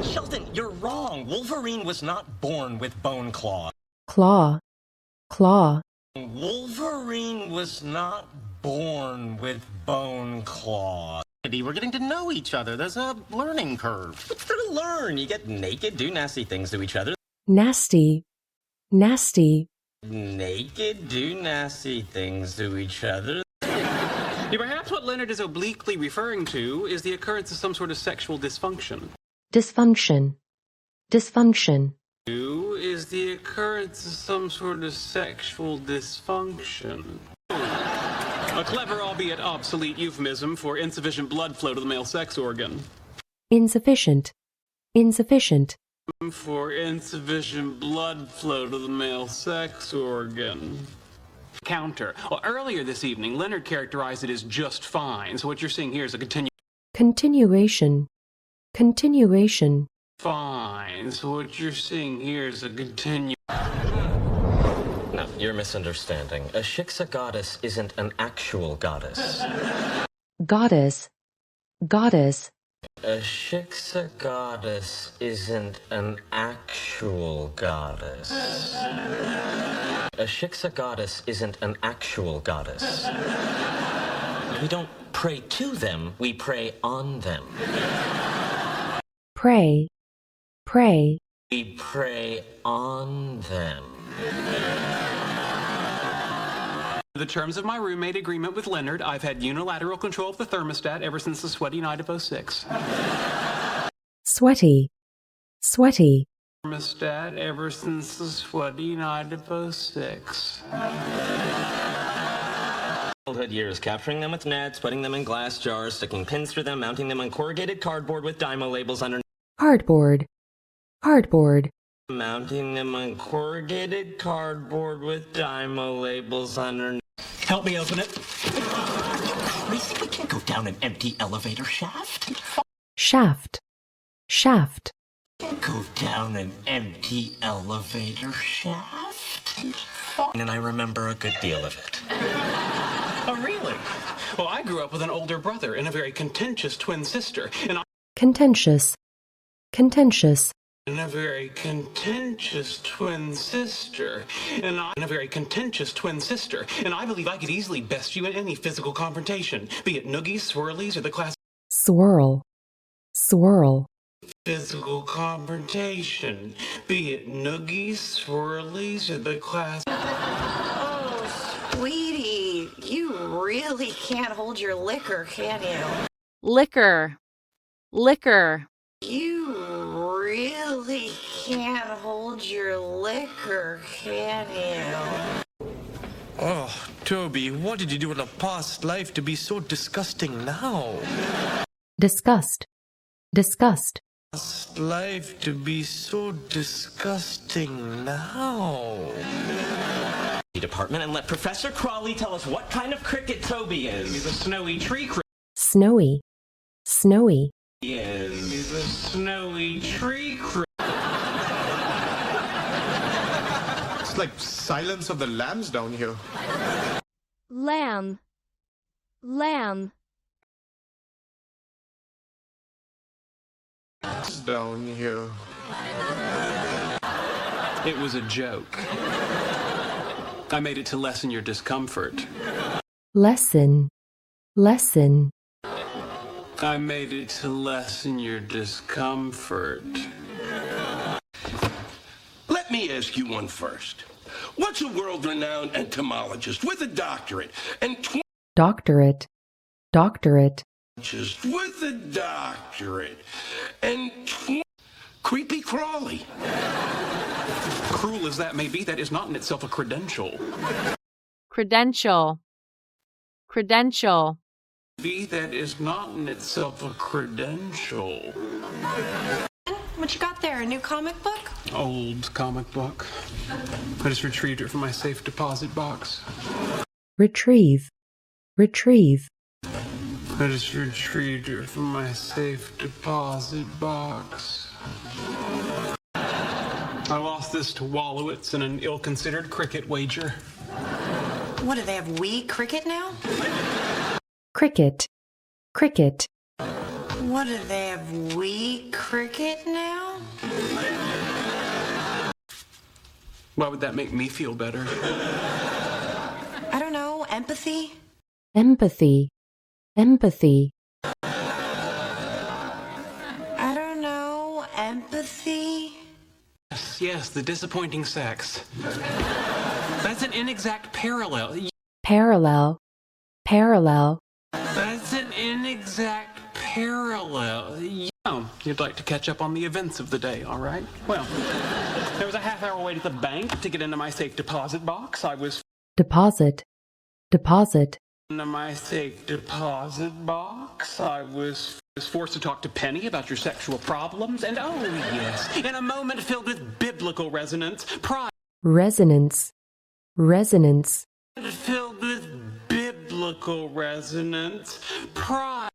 Sheldon, you're wrong. Wolverine was not born with bone claws. Claw, claw. Wolverine was not born with bone claws. We're getting to know each other. There's a learning curve. What's there to learn? You get naked, do nasty things to each other. Nasty, nasty. Naked, do nasty things to each other. Perhaps what Leonard is obliquely referring to is the occurrence of some sort of sexual dysfunction. Dysfunction, dysfunction. Is the occurrence of some sort of sexual dysfunction. A clever, albeit obsolete euphemism for insufficient blood flow to the male sex organ. Insufficient, insufficient. For insufficient blood flow to the male sex organ. Counter. Well, earlier this evening, Leonard characterized it as just fine, so what you're seeing here is a continuation, continuation. Fine, so what you're seeing here is a No, you're misunderstanding. A Shiksa goddess isn't an actual goddess. Goddess, goddess. A Shiksa goddess isn't an actual goddess. A Shiksa goddess isn't an actual goddess. We don't pray to them, we pray on them. Pray, pray. We pray on them. The terms of my roommate agreement with Leonard, I've had unilateral control of the thermostat ever since the sweaty night of '06. Sweaty, sweaty. Thermostat ever since the sweaty night of '06. Childhood years, capturing them with nets, putting them in glass jars, sticking pins through them, mounting them on corrugated cardboard with Dymo labels underneath. Cardboard, cardboard. Mounting them on corrugated cardboard with Dymo labels underneath. Help me open it. Crazy, we can't go down an empty elevator shaft. Shaft, shaft. Can't go down an empty elevator shaft. And I remember a good deal of it. Oh, really? Well, I grew up with an older brother and a very contentious twin sister, and Contentious, contentious. a very contentious twin sister, and a very contentious twin sister, and I believe I could easily best you in any physical confrontation, be it noogies, swirlies, or the class. Swirl, swirl. Physical confrontation, be it noogies, swirlies, or the class. Oh, sweetie, you really can't hold your liquor, can you? Liquor, liquor. You really can't hold your liquor, can you? Oh, Toby, what did you do in a past life to be so disgusting now? Disgust, disgust. Past life to be so disgusting now? Department and let Professor Crawley tell us what kind of cricket Toby is. He's a snowy tree cricket. Snowy, snowy. He's a snowy tree cricket. It's like Silence of the Lambs down here. Lamb, lamb. It's down here. It was a joke. I made it to lessen your discomfort. Lesson, lesson. I made it to lessen your discomfort. Let me ask you one first. What's a world-renowned entomologist with a doctorate and Doctorate, doctorate. with a doctorate and creepy crawly? Cruel as that may be, that is not in itself a credential. Credential, credential. That is not in itself a credential. What you got there, a new comic book? Old comic book. I just retrieved it from my safe deposit box. Retrieve, retrieve. I just retrieved it from my safe deposit box. I lost this to Wallowitz in an ill-considered cricket wager. What, do they have Wii Cricket now? Cricket, cricket. What do they have? Wee cricket now? Why would that make me feel better? I don't know. Empathy? empathy, empathy, I don't know. Empathy? Yes, the disappointing sex. That's an inexact parallel. parallel, parallel, That's an inexact parallel. You'd like to catch up on the events of the day, all right? Well, there was a half-hour wait at the bank to get into my safe deposit box. I was deposit, deposit, into my safe deposit box. I was forced to talk to Penny about your sexual problems. And oh, yes, in a moment filled with biblical resonance, pride resonance, resonance, filled with biblical resonance, pride